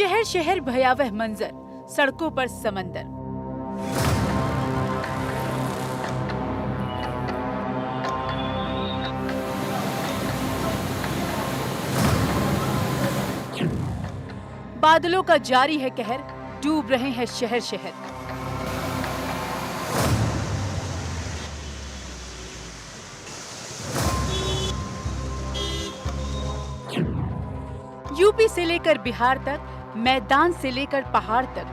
शहर शहर भयावह मंजर, सड़कों पर समंदर। बादलों का जारी है कहर, डूब रहे हैं शहर शहर। यूपी से लेकर बिहार तक, मैदान से लेकर पहाड़ तक,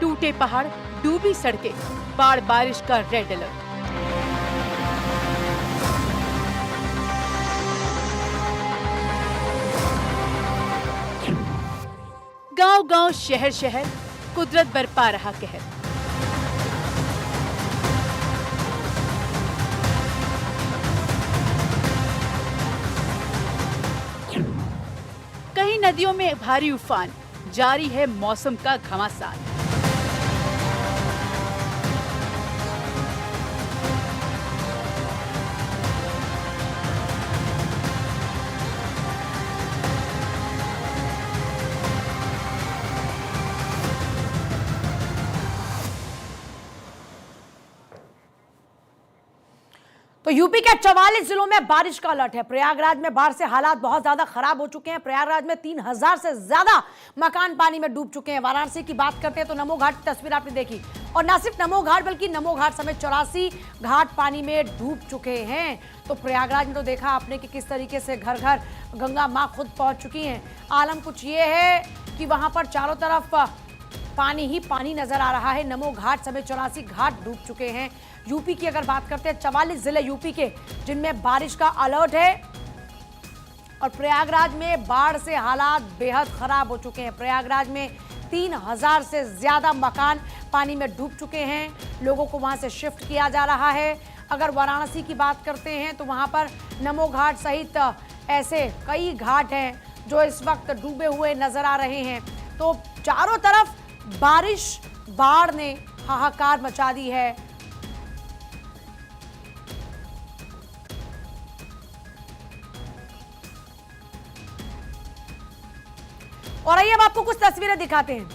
टूटे पहाड़, डूबी सड़कें, बाढ़ बारिश का रेड अलर्ट। गांव-गांव, शहर-शहर, कुदरत बरपा रहा कहर। कहीं नदियों में भारी उफान, जारी है मौसम का घमासान। तो यूपी के 44 जिलों में बारिश का अलर्ट है। प्रयागराज में बाढ़ से हालात बहुत ज्यादा खराब हो चुके हैं। प्रयागराज में 3000 से ज्यादा मकान पानी में डूब चुके हैं। वाराणसी की बात करते हैं तो नमो घाट की तस्वीर आपने देखी, और न सिर्फ नमो घाट बल्कि नमो घाट समेत 84 घाट पानी में डूब चुके हैं। तो प्रयागराज में तो देखा आपने कि किस तरीके से घर घर गंगा माँ खुद पहुंच चुकी हैं। आलम कुछ ये है कि वहां पर चारों तरफ पानी ही पानी नजर आ रहा है। नमो घाट समेत 84 घाट डूब चुके हैं। यूपी की अगर बात करते हैं, 44 जिले यूपी के जिनमें बारिश का अलर्ट है, और प्रयागराज में बाढ़ से हालात बेहद खराब हो चुके हैं। प्रयागराज में 3000 से ज्यादा मकान पानी में डूब चुके हैं। लोगों को वहां से शिफ्ट किया जा रहा है। अगर वाराणसी की बात करते हैं तो वहां पर नमो घाट सहित ऐसे कई घाट हैं जो इस वक्त डूबे हुए नजर आ रहे हैं। तो चारों तरफ बारिश, बाढ़ ने हाहाकार मचा दी है। और आइए अब आपको कुछ तस्वीरें दिखाते हैं।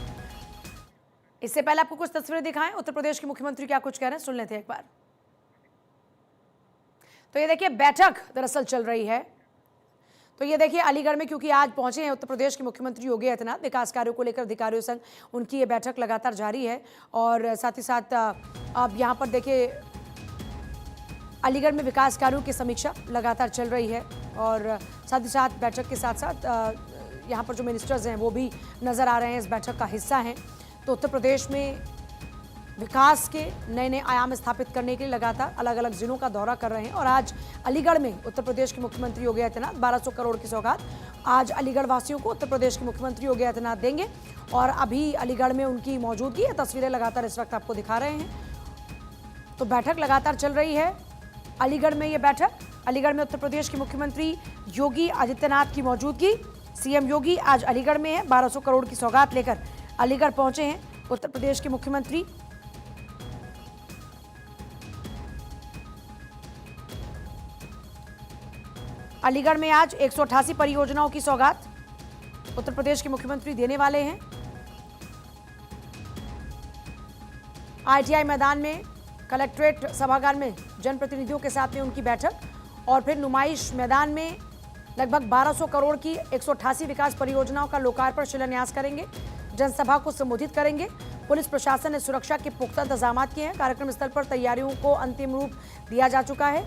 इससे पहले आपको कुछ तस्वीरें दिखाएं, उत्तर प्रदेश के मुख्यमंत्री क्या कुछ कह रहे हैं, सुन लेते हैं एक बार। तो ये देखिए, बैठक दरअसल चल रही है। तो ये देखिए अलीगढ़ में, क्योंकि आज पहुंचे हैं उत्तर प्रदेश के मुख्यमंत्री योगी आदित्यनाथ, विकास कार्यों को लेकर अधिकारियों संग उनकी ये बैठक लगातार जारी है। और साथ ही साथ अब यहाँ पर देखिए अलीगढ़ में विकास कार्यों की समीक्षा लगातार चल रही है। और साथ ही साथ बैठक के साथ साथ यहाँ पर जो मिनिस्टर्स हैं वो भी नज़र आ रहे हैं, इस बैठक का हिस्सा हैं। तो उत्तर प्रदेश में विकास के नए नए आयाम स्थापित करने के लिए लगातार अलग अलग जिलों का दौरा कर रहे हैं। और आज अलीगढ़ में उत्तर प्रदेश के मुख्यमंत्री योगी आदित्यनाथ 1200 करोड़ की सौगात आज अलीगढ़ वासियों को उत्तर प्रदेश के मुख्यमंत्री योगी आदित्यनाथ देंगे। और अभी अलीगढ़ में उनकी मौजूदगी, ये तस्वीरें लगातार इस वक्त आपको दिखा रहे हैं। तो बैठक लगातार चल रही है अलीगढ़ में। ये बैठक अलीगढ़ में उत्तर प्रदेश के मुख्यमंत्री योगी आदित्यनाथ की मौजूदगी। सीएम योगी आज अलीगढ़ में है। 1200 करोड़ की सौगात लेकर अलीगढ़ पहुंचे हैं उत्तर प्रदेश के मुख्यमंत्री। अलीगढ़ में आज 188 परियोजनाओं की सौगात उत्तर प्रदेश के मुख्यमंत्री देने वाले हैं। आईटीआई मैदान में, कलेक्ट्रेट सभागार में जनप्रतिनिधियों के साथ में उनकी बैठक, और फिर नुमाइश मैदान में लगभग 1200 करोड़ की 188 विकास परियोजनाओं का लोकार्पण शिलान्यास करेंगे। जनसभा को संबोधित करेंगे। पुलिस प्रशासन ने सुरक्षा के पुख्ता इंतजाम किए हैं। कार्यक्रम स्थल पर तैयारियों को अंतिम रूप दिया जा चुका है।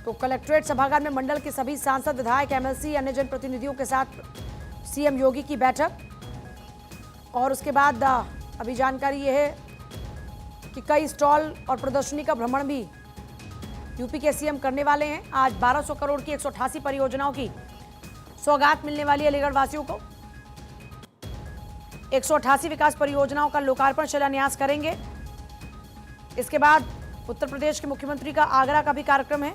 तो कलेक्ट्रेट सभागार में मंडल के सभी सांसद, विधायक, एमएलसी, अन्य जनप्रतिनिधियों के साथ सीएम योगी की बैठक। और उसके बाद अभी जानकारी यह है कि कई स्टॉल और प्रदर्शनी का भ्रमण भी यूपी के सीएम करने वाले हैं। आज 1200 करोड़ की 188 परियोजनाओं की सौगात मिलने वाली है अलीगढ़ वासियों को। 188 विकास परियोजनाओं का लोकार्पण शिलान्यास करेंगे। इसके बाद उत्तर प्रदेश के मुख्यमंत्री का आगरा का भी कार्यक्रम है।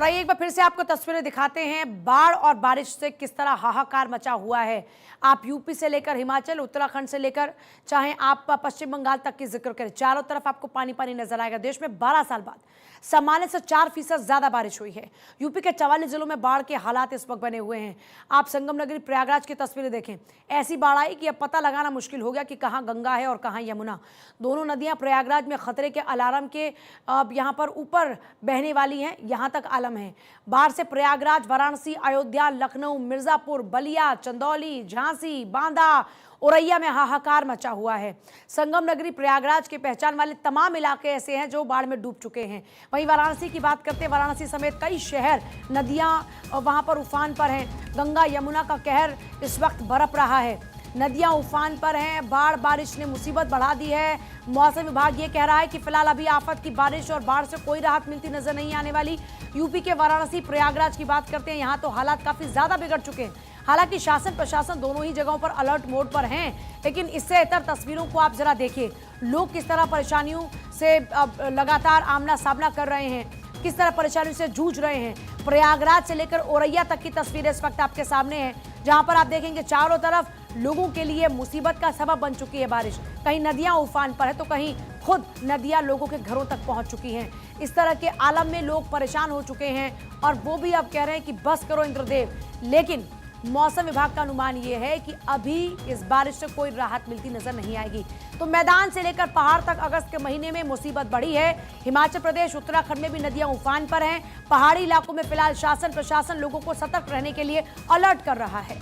और आइए एक बार फिर से आपको तस्वीरें दिखाते हैं बाढ़ और बारिश से किस तरह हाहाकार मचा हुआ है। आप यूपी से लेकर हिमाचल, उत्तराखंड से लेकर चाहे आप पश्चिम बंगाल तक की जिक्र करें, चारों तरफ आपको पानी पानी नजर आएगा। देश में 12 साल बाद सामान्य से 4% ज्यादा बारिश हुई है। यूपी के 44 जिलों में बाढ़ के हालात इस वक्त बने हुए हैं। आप संगम नगरी प्रयागराज की तस्वीरें देखें, ऐसी बाढ़ आई कि अब पता लगाना मुश्किल हो गया कि कहाँ गंगा है और कहाँ यमुना। दोनों नदियां प्रयागराज में खतरे के अलार्म के अब यहाँ पर ऊपर बहने वाली हैं, यहाँ तक आलम है। बाढ़ से प्रयागराज, वाराणसी, अयोध्या, लखनऊ, मिर्जापुर, बलिया, चंदौली, झांसी, बांदा, औरैया में हाहाकार मचा हुआ है। संगम नगरी प्रयागराज के पहचान वाले तमाम इलाके ऐसे हैं जो बाढ़ में डूब चुके हैं। वहीं वाराणसी की बात करते हैं, वाराणसी समेत कई शहर, नदियां वहां पर उफान पर हैं। गंगा यमुना का कहर इस वक्त बरप रहा है, नदियां उफान पर हैं। बाढ़ बारिश ने मुसीबत बढ़ा दी है। मौसम विभाग ये कह रहा है कि फिलहाल अभी आफत की बारिश और बाढ़ से कोई राहत मिलती नजर नहीं आने वाली। यूपी के वाराणसी, प्रयागराज की बात करते हैं, यहाँ तो हालात काफी ज्यादा बिगड़ चुके हैं। हालांकि शासन प्रशासन दोनों ही जगहों पर अलर्ट मोड पर हैं, लेकिन इससे इतर तस्वीरों को आप जरा देखिए। लोग किस तरह परेशानियों से लगातार आमना सामना कर रहे हैं, किस तरह परेशानियों से जूझ रहे हैं। प्रयागराज से लेकर औरैया तक की तस्वीरें इस वक्त आपके सामने हैं, जहां पर आप देखेंगे चारों तरफ लोगों के लिए मुसीबत का सबब बन चुकी है बारिश। कहीं नदियां उफान पर है तो कहीं खुद नदियां लोगों के घरों तक पहुंच चुकी हैं। इस तरह के आलम में लोग परेशान हो चुके हैं और वो भी अब कह रहे हैं कि बस करो इंद्रदेव। लेकिन मौसम विभाग का अनुमान यह है कि अभी इस बारिश से कोई राहत मिलती नजर नहीं आएगी। तो मैदान से लेकर पहाड़ तक अगस्त के महीने में मुसीबत बढ़ी है। हिमाचल प्रदेश, उत्तराखंड में भी नदियां उफान पर हैं। पहाड़ी इलाकों में फिलहाल शासन प्रशासन लोगों को सतर्क रहने के लिए अलर्ट कर रहा है।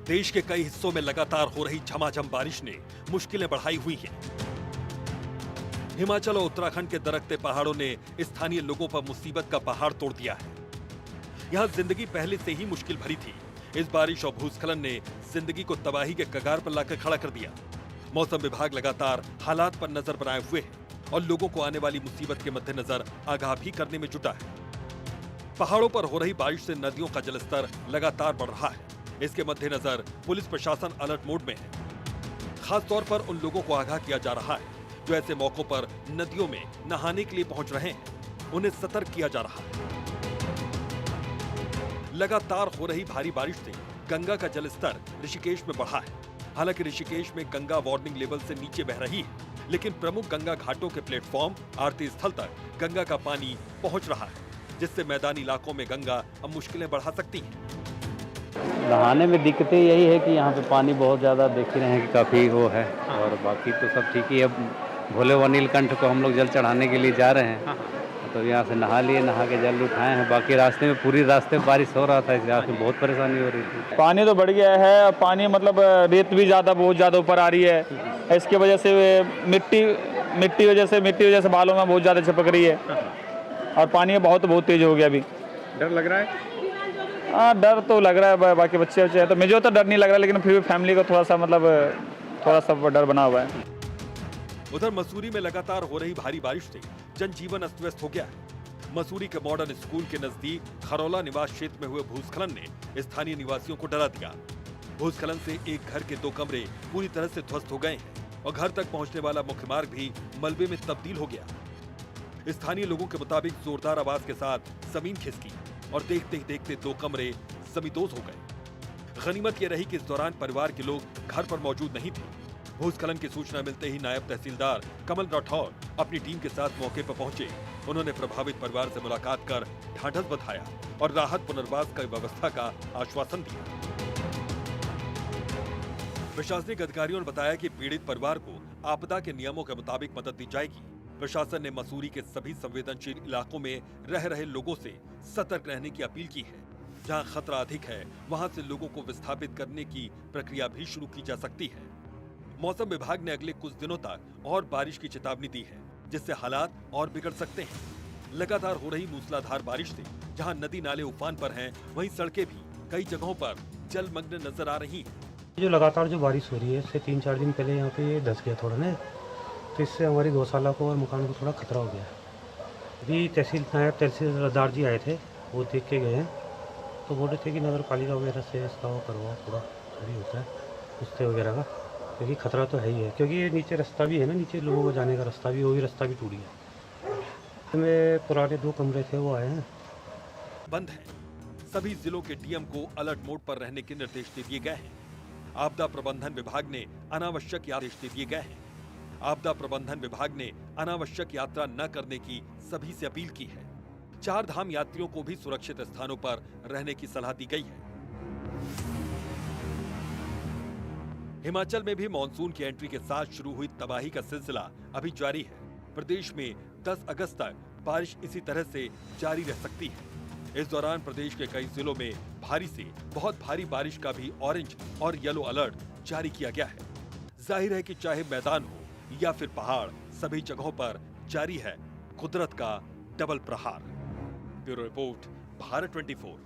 देश के कई हिस्सों में लगातार हो रही झमाझम बारिश ने मुश्किलें बढ़ाई हुई हैं। हिमाचल और उत्तराखंड के दरकते पहाड़ों ने स्थानीय लोगों पर मुसीबत का पहाड़ तोड़ दिया है। यहां जिंदगी पहले से ही मुश्किल भरी थी। इस बारिश और भूस्खलन ने जिंदगी को तबाही के कगार पर लाकर खड़ा कर दिया। मौसम विभाग लगातार हालात पर नजर बनाए हुए है और लोगों को आने वाली मुसीबत के मद्देनजर आगाह भी करने में जुटा है। पहाड़ों पर हो रही बारिश से नदियों का जलस्तर लगातार बढ़ रहा है। इसके मद्देनजर पुलिस प्रशासन अलर्ट मोड में है। खास तौर पर उन लोगों को आगाह किया जा रहा है जो ऐसे मौकों पर नदियों में नहाने के लिए पहुंच रहे हैं। उन्हें सतर्क किया जा रहा है। लगातार हो रही भारी बारिश से गंगा का जलस्तर ऋषिकेश में बढ़ा है। हालांकि ऋषिकेश में गंगा वार्निंग लेवल से नीचे बह रही है, लेकिन प्रमुख गंगा घाटों के प्लेटफॉर्म, आरती स्थल तक गंगा का पानी पहुंच रहा है, जिससे मैदानी इलाकों में गंगा अब मुश्किलें बढ़ा सकती है। नहाने में दिक्कतें यही है कि यहाँ पे पानी बहुत ज़्यादा देख ही रहे हैं कि काफ़ी वो है, और बाकी तो सब ठीक ही है। भोले व नीलकंठ को हम लोग जल चढ़ाने के लिए जा रहे हैं, तो यहाँ से नहा लिए, नहा के जल उठाए हैं। बाकी रास्ते में पूरी रास्ते में बारिश हो रहा था, इस रास्ते में बहुत परेशानी हो रही थी। पानी तो बढ़ गया है, पानी मतलब रेत भी बहुत ज़्यादा ऊपर आ रही है। इसकी वजह से मिट्टी वजह से बालों में बहुत ज़्यादा चिपक रही है और पानी बहुत तेज हो गया। अभी डर लग रहा है? हाँ, डर तो लग रहा है। बाकी बच्चे हैं तो मुझे तो डर नहीं लग रहा, लेकिन फिर भी फैमिली को थोड़ा सा डर बना हुआ है। उधर मसूरी में लगातार हो रही भारी बारिश से जनजीवन अस्त व्यस्त हो गया है। मसूरी के मॉडर्न स्कूल के नजदीक खरौला निवास क्षेत्र में हुए भूस्खलन ने स्थानीय निवासियों को डरा दिया। भूस्खलन से एक घर के 2 कमरे पूरी तरह से ध्वस्त हो गए हैं और घर तक पहुंचने वाला मुख्य मार्ग भी मलबे में तब्दील हो गया। स्थानीय लोगों के मुताबिक जोरदार आवाज के साथ जमीन खिसकी और देखते ही देखते 2 कमरे जमींदोज हो गए। गनीमत यह रही कि इस दौरान परिवार के लोग घर पर मौजूद नहीं थे। भूस्खलन की सूचना मिलते ही नायब तहसीलदार कमल राठौर अपनी टीम के साथ मौके पर पहुंचे। उन्होंने प्रभावित परिवार से मुलाकात कर ढांढस बंधाया और राहत पुनर्वास की व्यवस्था का आश्वासन दिया। प्रशासनिक अधिकारियों ने बताया कि पीड़ित परिवार को आपदा के नियमों के मुताबिक मदद दी जाएगी। प्रशासन ने मसूरी के सभी संवेदनशील इलाकों में रह रहे लोगों से सतर्क रहने की अपील की है। जहां खतरा अधिक है, वहां से लोगों को विस्थापित करने की प्रक्रिया भी शुरू की जा सकती है। मौसम विभाग ने अगले कुछ दिनों तक और बारिश की चेतावनी दी है, जिससे हालात और बिगड़ सकते हैं। लगातार हो रही मूसलाधार बारिश से जहां नदी नाले उफान पर हैं, वहीं सड़कें भी कई जगहों पर जलमग्न नजर आ रही हैं। जो लगातार जो बारिश हो रही है, इससे 3-4 दिन पहले यहाँ पे धंस गया थोड़ा ना, तो इससे हमारी गौशाला को और मकान को थोड़ा खतरा हो गया। अभी नायब तहसीलदार जी आए थे, वो देख के गए हैं, तो बोल रहे थे कि नगर पालिका वगैरह से इसका वो करवाओ, थोड़ा जो भी होता है उससे वगैरह का, क्योंकि खतरा तो है ही है, क्योंकि ये नीचे रास्ता भी है ना, नीचे लोगों को जाने का रास्ता भी, वो भी रास्ता भी टूट गया। इसमें पुराने 2 कमरे थे वो आए हैं। बंद है। सभी जिलों के डीएम को अलर्ट मोड पर रहने के निर्देश दे दिए गए हैं। आपदा प्रबंधन विभाग ने अनावश्यक आदेश दे दिए गए हैं। आपदा प्रबंधन विभाग ने अनावश्यक यात्रा न करने की सभी से अपील की है। 4 धाम यात्रियों को भी सुरक्षित स्थानों पर रहने की सलाह दी गई है। हिमाचल में भी मॉनसून की एंट्री के साथ शुरू हुई तबाही का सिलसिला अभी जारी है। प्रदेश में 10 अगस्त तक बारिश इसी तरह से जारी रह सकती है। इस दौरान प्रदेश के कई जिलों में भारी से बहुत भारी बारिश का भी ऑरेंज और येलो अलर्ट जारी किया गया है। जाहिर है कि चाहे मैदान हो या फिर पहाड़, सभी जगहों पर जारी है कुदरत का डबल प्रहार। Bureau report, Bharat 24।